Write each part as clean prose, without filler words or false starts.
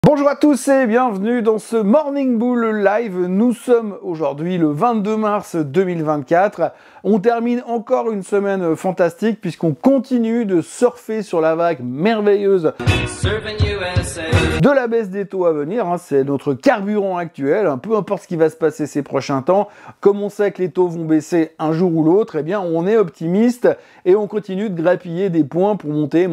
Bonjour à tous et bienvenue dans ce Morning Bull Live. Nous sommes aujourd'hui le 22 mars 2024. On termine encore une semaine fantastique puisqu'on continue de surfer sur la vague merveilleuse de la baisse des taux à venir. C'est notre carburant actuel. Peu importe ce qui va se passer ces prochains temps, comme on sait que les taux vont baisser un jour ou l'autre, eh bien on est optimiste et on continue de grappiller des points pour monter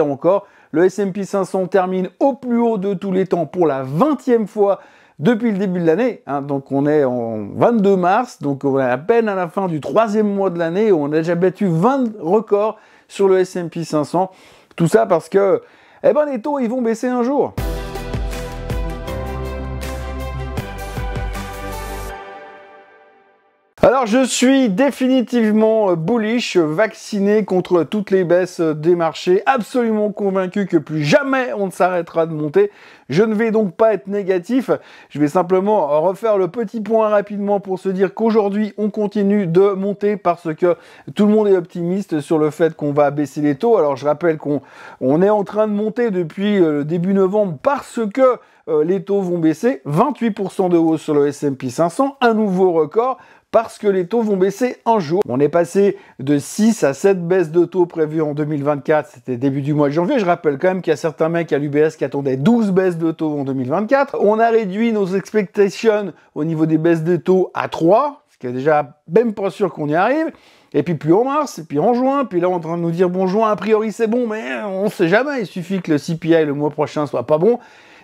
encore. Le S&P 500 termine au plus haut de tous les temps pour la 20e fois depuis le début de l'année. Donc on est en 22 mars, donc on est à peine à la fin du 3e mois de l'année. On a déjà battu 20 records sur le S&P 500. Tout ça parce que les taux ils vont baisser un jour. Alors je suis définitivement bullish, vacciné contre toutes les baisses des marchés, absolument convaincu que plus jamais on ne s'arrêtera de monter. Je ne vais donc pas être négatif, je vais simplement refaire le petit point rapidement pour se dire qu'aujourd'hui on continue de monter parce que tout le monde est optimiste sur le fait qu'on va baisser les taux. Alors je rappelle qu'on est en train de monter depuis début novembre parce que les taux vont baisser, 28% de hausse sur le S&P 500, un nouveau record. Parce que les taux vont baisser un jour. On est passé de 6 à 7 baisses de taux prévues en 2024, c'était début du mois de janvier. Je rappelle quand même qu'il y a certains mecs à l'UBS qui attendaient 12 baisses de taux en 2024. On a réduit nos expectations au niveau des baisses de taux à 3, ce qui est déjà même pas sûr qu'on y arrive. Et puis en mars, et puis en juin, puis là on est en train de nous dire bon juin a priori c'est bon, mais on sait jamais, il suffit que le CPI le mois prochain soit pas bon.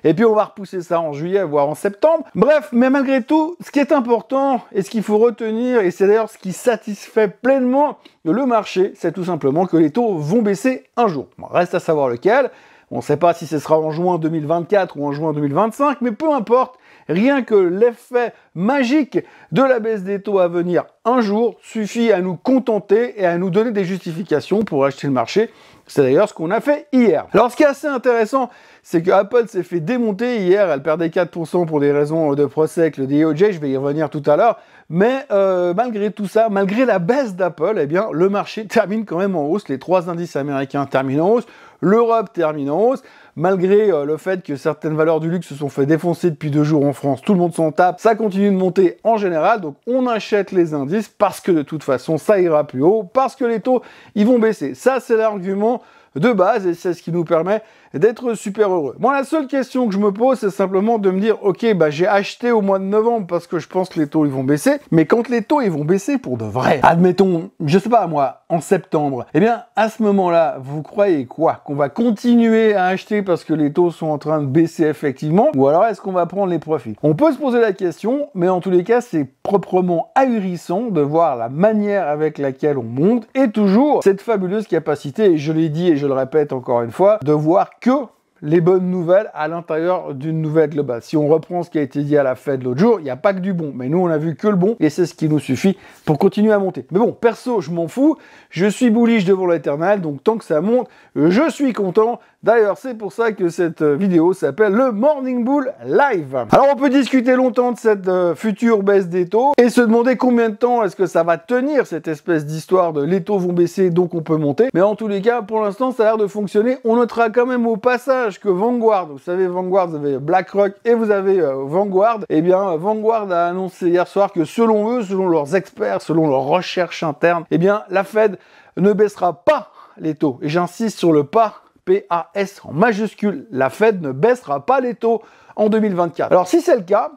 Et puis on va repousser ça en juillet, voire en septembre. Bref, mais malgré tout, ce qui est important et ce qu'il faut retenir, et c'est d'ailleurs ce qui satisfait pleinement le marché, c'est tout simplement que les taux vont baisser un jour. Bon, reste à savoir lequel. On ne sait pas si ce sera en juin 2024 ou en juin 2025, mais peu importe. Rien que l'effet magique de la baisse des taux à venir un jour suffit à nous contenter et à nous donner des justifications pour acheter le marché. C'est d'ailleurs ce qu'on a fait hier. Alors ce qui est assez intéressant, c'est que Apple s'est fait démonter hier. Elle perdait 4% pour des raisons de procès avec le DOJ, je vais y revenir tout à l'heure. Mais malgré tout ça, malgré la baisse d'Apple, eh bien le marché termine quand même en hausse. Les 3 indices américains terminent en hausse. L'Europe termine en hausse. Malgré le fait que certaines valeurs du luxe se sont fait défoncer depuis 2 jours en France, tout le monde s'en tape, ça continue de monter en général, donc on achète les indices parce que de toute façon ça ira plus haut, parce que les taux ils vont baisser. Ça c'est l'argument de base et c'est ce qui nous permet d'être super heureux. Moi la seule question que je me pose c'est simplement de me dire ok j'ai acheté au mois de novembre parce que je pense que les taux ils vont baisser, mais quand les taux ils vont baisser pour de vrai, admettons, je sais pas moi, en septembre, eh bien à ce moment-là, vous croyez quoi? Qu'on va continuer à acheter parce que les taux sont en train de baisser effectivement, ou alors est-ce qu'on va prendre les profits? On peut se poser la question, mais en tous les cas c'est proprement ahurissant de voir la manière avec laquelle on monte et toujours cette fabuleuse capacité, et je l'ai dit et je le répète encore une fois, de voir que les bonnes nouvelles à l'intérieur d'une nouvelle globale. Si on reprend ce qui a été dit à la Fed l'autre jour, il n'y a pas que du bon, mais nous on a vu que le bon et c'est ce qui nous suffit pour continuer à monter. Mais bon, perso, je m'en fous, je suis bullish devant l'éternel, donc tant que ça monte, je suis content. D'ailleurs, c'est pour ça que cette vidéo s'appelle le Morning Bull Live. Alors on peut discuter longtemps de cette future baisse des taux et se demander combien de temps est-ce que ça va tenir cette espèce d'histoire de les taux vont baisser donc on peut monter. Mais en tous les cas, pour l'instant, ça a l'air de fonctionner. On notera quand même au passage que Vanguard, vous savez Vanguard, vous avez BlackRock et vous avez Vanguard. Eh bien, Vanguard a annoncé hier soir que selon eux, selon leurs experts, selon leurs recherches internes, eh bien la Fed ne baissera pas les taux. Et j'insiste sur le pas. PAS en majuscule, la Fed ne baissera pas les taux en 2024. Alors si c'est le cas,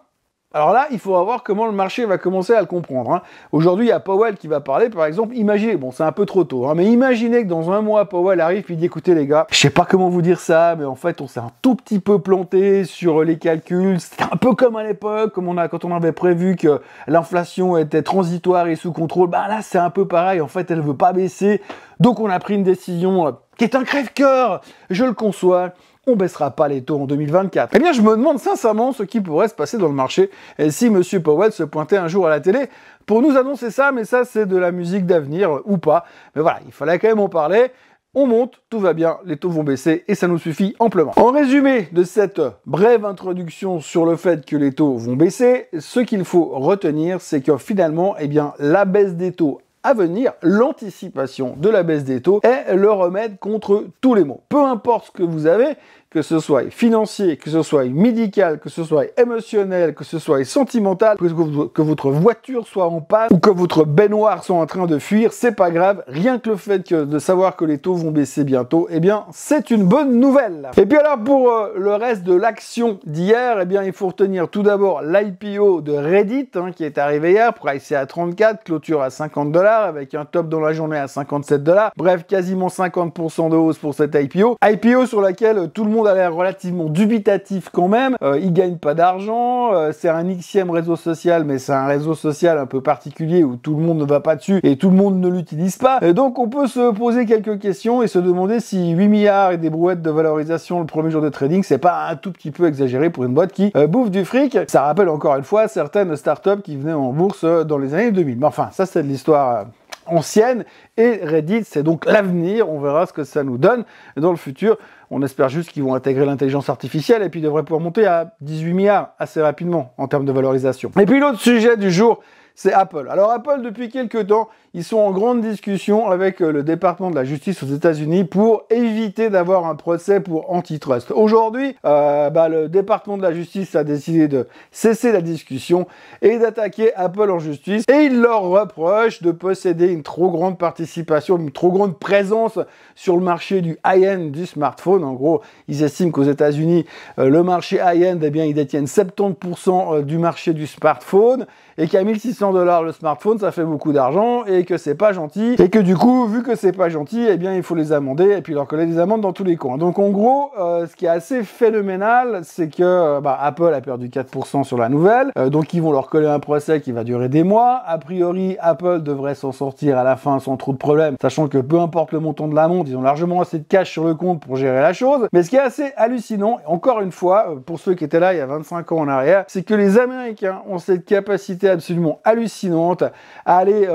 alors là, il faudra voir comment le marché va commencer à le comprendre. Aujourd'hui, il y a Powell qui va parler, par exemple, imaginez, bon c'est un peu trop tôt, mais imaginez que dans un mois, Powell arrive et dit écoutez les gars, je sais pas comment vous dire ça, mais en fait on s'est un tout petit peu planté sur les calculs, c'était un peu comme à l'époque, quand on avait prévu que l'inflation était transitoire et sous contrôle, là c'est un peu pareil, en fait elle veut pas baisser, donc on a pris une décision qui est un crève-cœur, je le conçois, on baissera pas les taux en 2024. Eh bien, je me demande sincèrement ce qui pourrait se passer dans le marché et si Monsieur Powell se pointait un jour à la télé pour nous annoncer ça, mais ça, c'est de la musique d'avenir ou pas. Mais voilà, il fallait quand même en parler. On monte, tout va bien, les taux vont baisser et ça nous suffit amplement. En résumé de cette brève introduction sur le fait que les taux vont baisser, ce qu'il faut retenir, c'est que finalement, eh bien, la baisse des taux à venir, l'anticipation de la baisse des taux est le remède contre tous les maux. Peu importe ce que vous avez, que ce soit financier, que ce soit médical, que ce soit émotionnel, que ce soit sentimental, que votre voiture soit en panne ou que votre baignoire soit en train de fuir, c'est pas grave. Rien que le fait de savoir que les taux vont baisser bientôt, eh bien, c'est une bonne nouvelle. Et puis alors, pour le reste de l'action d'hier, eh bien, il faut retenir tout d'abord l'IPO de Reddit, qui est arrivé hier, pricé à 34, clôture à 50 $, avec un top dans la journée à 57 $. Bref, quasiment 50% de hausse pour cette IPO. IPO sur laquelle tout le monde a l'air relativement dubitatif quand même. Ils gagnent pas d'argent, c'est un Xème réseau social, mais c'est un réseau social un peu particulier où tout le monde ne va pas dessus et tout le monde ne l'utilise pas. Et donc on peut se poser quelques questions et se demander si 8 milliards et des brouettes de valorisation le premier jour de trading, c'est pas un tout petit peu exagéré pour une boîte qui bouffe du fric. Ça rappelle encore une fois certaines startups qui venaient en bourse dans les années 2000. Mais enfin, ça c'est de l'histoire ancienne, et Reddit, c'est donc l'avenir. On verra ce que ça nous donne dans le futur. On espère juste qu'ils vont intégrer l'intelligence artificielle et puis devraient pouvoir monter à 18 milliards assez rapidement en termes de valorisation. Et puis l'autre sujet du jour, c'est Apple. Alors Apple, depuis quelques temps, ils sont en grande discussion avec le département de la justice aux États-Unis pour éviter d'avoir un procès pour antitrust. Aujourd'hui, le département de la justice a décidé de cesser la discussion et d'attaquer Apple en justice. Et il leur reproche de posséder une trop grande participation, une trop grande présence sur le marché du high-end du smartphone. En gros, ils estiment qu'aux États-Unis, le marché high-end, eh bien, ils détiennent 70% du marché du smartphone et qu'à 1600 $ le smartphone, ça fait beaucoup d'argent et que c'est pas gentil, et que du coup, vu que c'est pas gentil, eh bien, il faut les amender et puis leur coller des amendes dans tous les coins. Donc, en gros, ce qui est assez phénoménal, c'est que Apple a perdu 4% sur la nouvelle, donc ils vont leur coller un procès qui va durer des mois. A priori, Apple devrait s'en sortir à la fin sans trop de problèmes, sachant que peu importe le montant de l'amende, ils ont largement assez de cash sur le compte pour gérer la chose. Mais ce qui est assez hallucinant, encore une fois, pour ceux qui étaient là il y a 25 ans en arrière, c'est que les Américains ont cette capacité absolument hallucinante à aller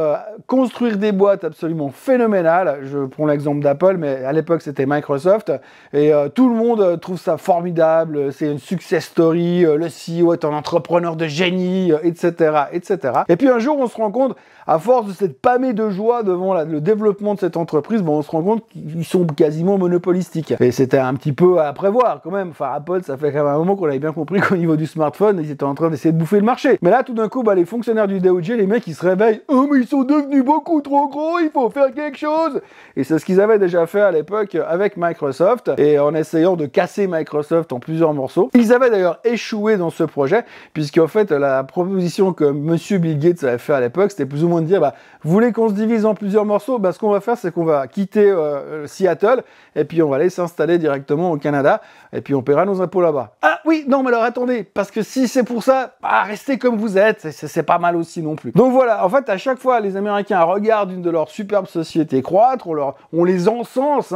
construire des boîtes absolument phénoménales. Je prends l'exemple d'Apple, mais à l'époque c'était Microsoft, et tout le monde trouve ça formidable, c'est une success story, le CEO est un entrepreneur de génie, etc., etc. Et puis un jour on se rend compte, à force de cette pâmée de joie devant le développement de cette entreprise, on se rend compte qu'ils sont quasiment monopolistiques. Et c'était un petit peu à prévoir quand même. Enfin, Apple, ça fait quand même un moment qu'on avait bien compris qu'au niveau du smartphone, ils étaient en train d'essayer de bouffer le marché. Mais là, tout d'un coup, les fonctionnaires du DOJ, les mecs, ils se réveillent. Oh, mais ils sont devenus beaucoup trop gros, il faut faire quelque chose. Et c'est ce qu'ils avaient déjà fait à l'époque avec Microsoft, et en essayant de casser Microsoft en plusieurs morceaux. Ils avaient d'ailleurs échoué dans ce projet, puisqu'en fait, la proposition que monsieur Bill Gates avait fait à l'époque, c'était plus ou moins de dire, vous voulez qu'on se divise en plusieurs morceaux? Ce qu'on va faire, c'est qu'on va quitter Seattle, et puis on va aller s'installer directement au Canada, et puis on paiera nos impôts là-bas. Ah oui, non, mais alors attendez, parce que si c'est pour ça, restez comme vous êtes, c'est pas mal aussi non plus. Donc voilà, en fait, à chaque fois, les Américains regardent une de leurs superbes sociétés croître, on les encense.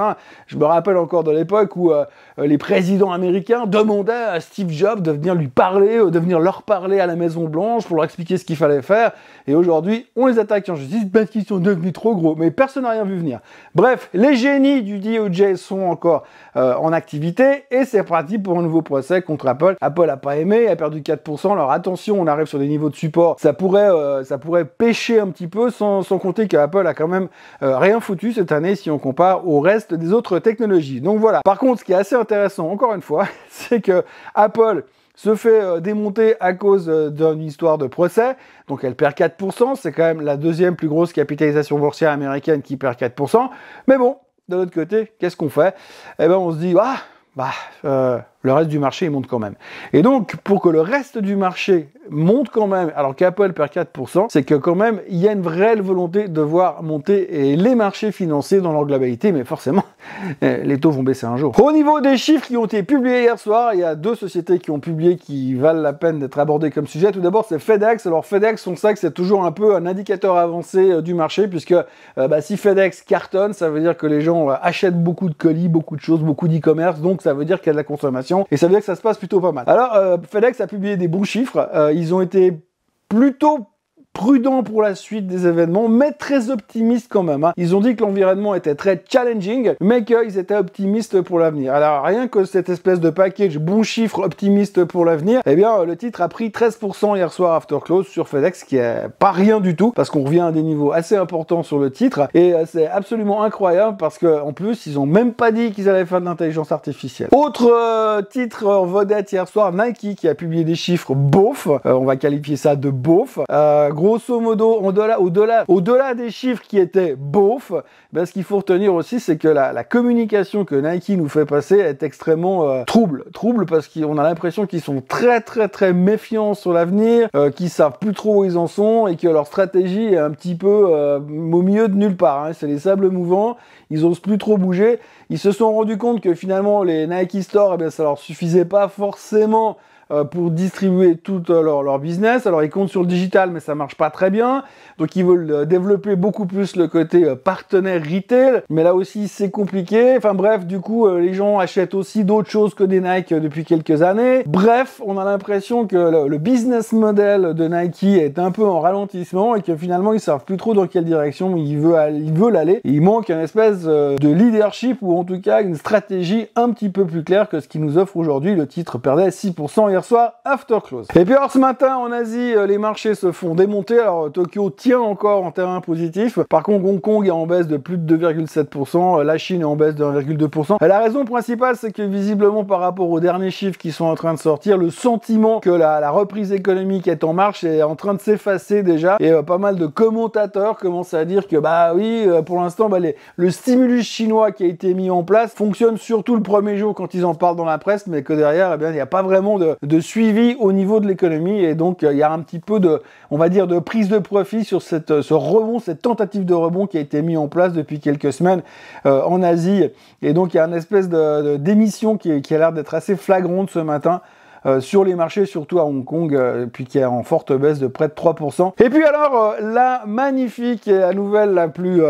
Je me rappelle encore de l'époque où les présidents américains demandaient à Steve Jobs de venir lui parler, de venir leur parler à la Maison Blanche pour leur expliquer ce qu'il fallait faire. Et aujourd'hui, on les attaque en justice parce qu'ils sont devenus trop gros. Mais personne n'a rien vu venir. Bref, les génies du DOJ sont encore en activité et c'est parti pour un nouveau procès contre Apple. Apple n'a pas aimé, a perdu 4%. Alors attention, on arrive sur des niveaux de support. Ça pourrait pêcher un petit peu, sans compter qu'Apple a quand même rien foutu cette année si on compare au reste des autres technologies. Donc voilà. Par contre, ce qui est assez intéressant, encore une fois, c'est que Apple se fait démonter à cause d'une histoire de procès. Donc elle perd 4%, c'est quand même la deuxième plus grosse capitalisation boursière américaine qui perd 4%. Mais bon, de l'autre côté, qu'est-ce qu'on fait? Eh ben on se dit, le reste du marché il monte quand même. Et donc, pour que le reste du marché monte quand même, alors qu'Apple perd 4%, c'est que quand même, il y a une vraie volonté de voir monter les marchés financiers dans leur globalité, mais forcément, les taux vont baisser un jour. Au niveau des chiffres qui ont été publiés hier soir, il y a deux sociétés qui ont publié qui valent la peine d'être abordées comme sujet. Tout d'abord, c'est FedEx. Alors FedEx, on sait que c'est toujours un peu un indicateur avancé du marché, puisque si FedEx cartonne, ça veut dire que les gens achètent beaucoup de colis, beaucoup de choses, beaucoup d'e-commerce, donc ça veut dire qu'il y a de la consommation. Et ça veut dire que ça se passe plutôt pas mal. Alors, FedEx a publié des bons chiffres. Ils ont été plutôt prudents pour la suite des événements, mais très optimistes quand même. Ils ont dit que l'environnement était très challenging, mais qu'ils étaient optimistes pour l'avenir. Alors rien que cette espèce de package bon chiffre optimiste pour l'avenir, eh bien le titre a pris 13% hier soir after close sur FedEx, qui est pas rien du tout, parce qu'on revient à des niveaux assez importants sur le titre, et c'est absolument incroyable parce qu'en plus ils ont même pas dit qu'ils allaient faire de l'intelligence artificielle. Autre titre en vedette hier soir, Nike, qui a publié des chiffres beaufs, on va qualifier ça de beauf. Grosso modo, au-delà des chiffres qui étaient beaufs, ben, ce qu'il faut retenir aussi, c'est que la communication que Nike nous fait passer est extrêmement trouble parce qu'on a l'impression qu'ils sont très méfiants sur l'avenir, qu'ils savent plus trop où ils en sont et que leur stratégie est un petit peu au milieu de nulle part. C'est les sables mouvants, ils osent plus trop bouger. Ils se sont rendus compte que finalement les Nike Store, eh bien, ça leur suffisait pas forcément pour distribuer tout leur business. Alors ils comptent sur le digital, mais ça marche pas très bien, donc ils veulent développer beaucoup plus le côté partenaire retail, mais là aussi c'est compliqué. Enfin bref, du coup les gens achètent aussi d'autres choses que des Nike depuis quelques années. Bref, on a l'impression que le business model de Nike est un peu en ralentissement et que finalement ils savent plus trop dans quelle direction ils veulent aller. Et il manque une espèce de leadership, ou en tout cas une stratégie un petit peu plus claire que ce qu'ils nous offre aujourd'hui. Le titre perdait 6% hier soir after close. Et puis alors ce matin en Asie, les marchés se font démonter. Alors Tokyo tient encore en terrain positif. Par contre Hong Kong est en baisse de plus de 2,7%, la Chine est en baisse de 1,2%. La raison principale, c'est que visiblement par rapport aux derniers chiffres qui sont en train de sortir, le sentiment que la reprise économique est en marche est en train de s'effacer déjà, et pas mal de commentateurs commencent à dire que bah oui, pour l'instant le stimulus chinois qui a été mis en place fonctionne surtout le premier jour quand ils en parlent dans la presse, mais que derrière, eh bien, il n'y a pas vraiment de suivi au niveau de l'économie, et donc il y a un petit peu on va dire de prise de profit sur ce rebond, cette tentative de rebond qui a été mis en place depuis quelques semaines en Asie. Et donc il y a une espèce d'émission qui a l'air d'être assez flagrante ce matin sur les marchés, surtout à Hong Kong, puis qui est en forte baisse de près de 3%. Et puis alors, la magnifique et la nouvelle la plus,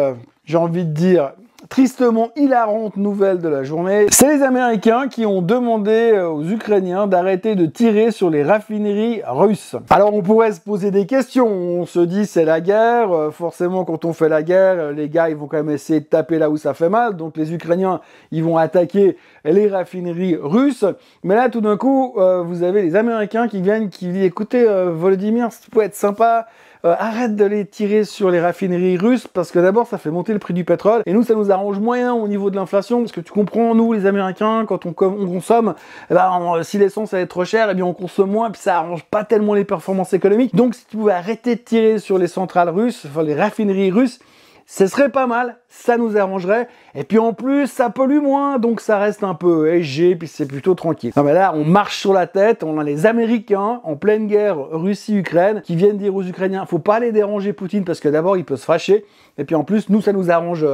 j'ai envie de dire, tristement hilarante nouvelle de la journée, c'est les Américains qui ont demandé aux Ukrainiens d'arrêter de tirer sur les raffineries russes. Alors on pourrait se poser des questions, on se dit c'est la guerre, forcément quand on fait la guerre, les gars ils vont quand même essayer de taper là où ça fait mal, donc les Ukrainiens ils vont attaquer les raffineries russes, mais là tout d'un coup vous avez les Américains qui viennent, qui disent écoutez Volodymyr, ça peut être sympa, arrête de les tirer sur les raffineries russes, parce que d'abord ça fait monter le prix du pétrole, et nous ça nous arrange moyen au niveau de l'inflation, parce que tu comprends, nous les Américains, quand on consomme, eh ben, si l'essence elle est trop chère, eh bien on consomme moins, puis ça arrange pas tellement les performances économiques. Donc si tu pouvais arrêter de tirer sur les centrales russes, enfin les raffineries russes, ce serait pas mal, ça nous arrangerait, et puis en plus ça pollue moins, donc ça reste un peu léger, puis c'est plutôt tranquille. Non mais là on marche sur la tête, on a les Américains en pleine guerre Russie-Ukraine qui viennent dire aux Ukrainiens faut pas aller déranger Poutine parce que d'abord il peut se fâcher, et puis en plus nous ça nous arrange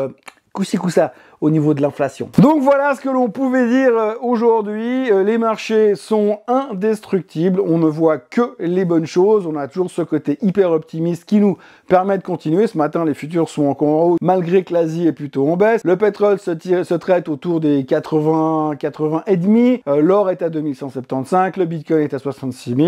coup-ci coup-ça au niveau de l'inflation. Donc voilà ce que l'on pouvait dire aujourd'hui. Les marchés sont indestructibles, on ne voit que les bonnes choses, on a toujours ce côté hyper optimiste qui nous permet de continuer. Ce matin les futurs sont encore en haut malgré que l'Asie est plutôt en baisse. Le pétrole se traite autour des 80 et demi, l'or est à 2175, le bitcoin est à 66 000,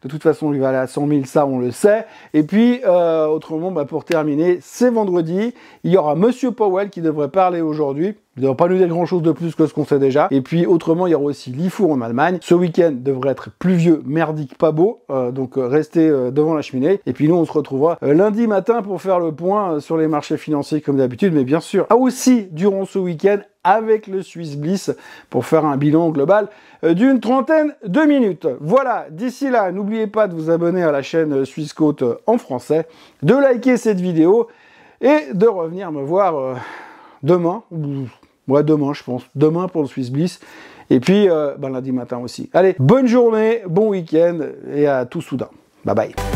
de toute façon il va aller à 100 000, ça on le sait. Et puis autrement, pour terminer, c'est vendredi, il y aura Monsieur Powell qui devrait parler aujourd'hui. Il ne devrait pas nous dire grand chose de plus que ce qu'on sait déjà. Et puis autrement, il y aura aussi l'IFO en Allemagne. Ce week-end devrait être pluvieux, merdique, pas beau. Donc restez devant la cheminée. Et puis nous, on se retrouvera lundi matin pour faire le point sur les marchés financiers comme d'habitude. Mais bien sûr, aussi durant ce week-end avec le Swiss Bliss pour faire un bilan global d'une trentaine de minutes. Voilà, d'ici là, n'oubliez pas de vous abonner à la chaîne Swissquote en français, de liker cette vidéo et de revenir me voir demain, demain je pense, demain pour le Swiss Bliss, et puis lundi matin aussi. Allez, bonne journée, bon week-end, et à tout soudain. Bye bye.